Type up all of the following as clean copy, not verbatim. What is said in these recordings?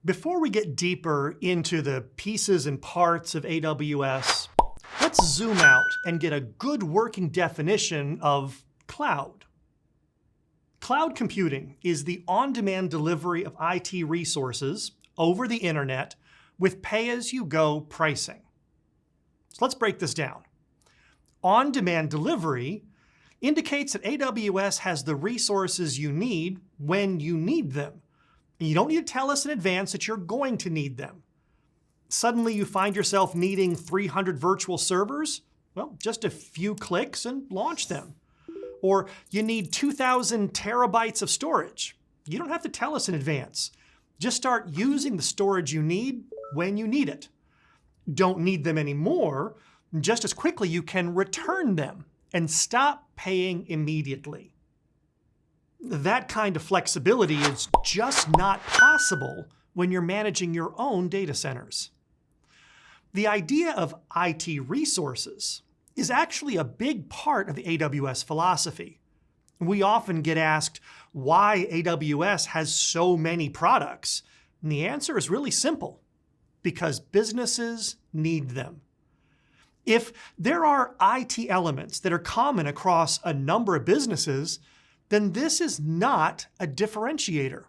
Before we get deeper into the pieces and parts of AWS, let's zoom out and get a good working definition of cloud. Cloud computing is the on-demand delivery of IT resources over the internet with pay-as-you-go pricing. So let's break this down. On-demand delivery indicates that AWS has the resources you need when you need them. And you don't need to tell us in advance that you're going to need them. Suddenly you find yourself needing 300 virtual servers? Well, just a few clicks and launch them. Or you need 2,000 terabytes of storage. You don't have to tell us in advance. Just start using the storage you need when you need it. Don't need them anymore, just as quickly you can return them and stop paying immediately. That kind of flexibility is just not possible when you're managing your own data centers. The idea of IT resources is actually a big part of the AWS philosophy. We often get asked why AWS has so many products. And the answer is really simple: because businesses need them. If there are IT elements that are common across a number of businesses, then this is not a differentiator.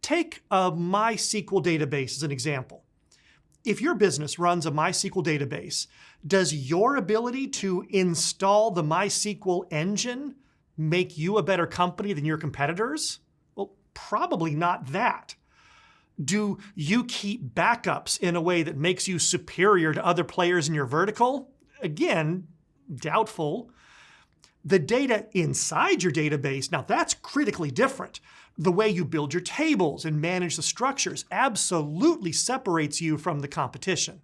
Take a MySQL database as an example. If your business runs a MySQL database, does your ability to install the MySQL engine make you a better company than your competitors? Well, probably not that. Do you keep backups in a way that makes you superior to other players in your vertical? Again, doubtful. The data inside your database, now that's critically different. The way you build your tables and manage the structures absolutely separates you from the competition.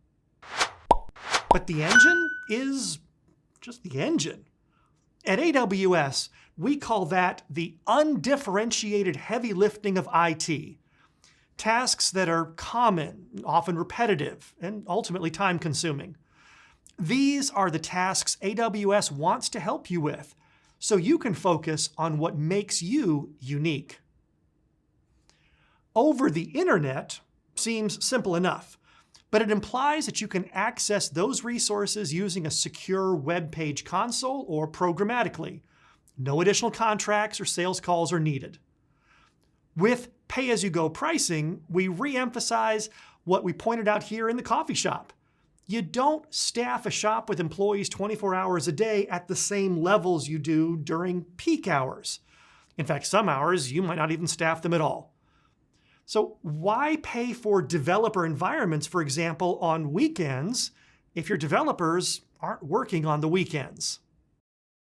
But the engine is just the engine. At AWS, we call that the undifferentiated heavy lifting of IT. Tasks that are common, often repetitive, and ultimately time-consuming. These are the tasks AWS wants to help you with, so you can focus on what makes you unique. Over the internet seems simple enough, but it implies that you can access those resources using a secure web page console or programmatically. No additional contracts or sales calls are needed. With pay-as-you-go pricing, we re-emphasize what we pointed out here in the coffee shop. You don't staff a shop with employees 24 hours a day at the same levels you do during peak hours. In fact, some hours you might not even staff them at all. So why pay for developer environments, for example, on weekends if your developers aren't working on the weekends?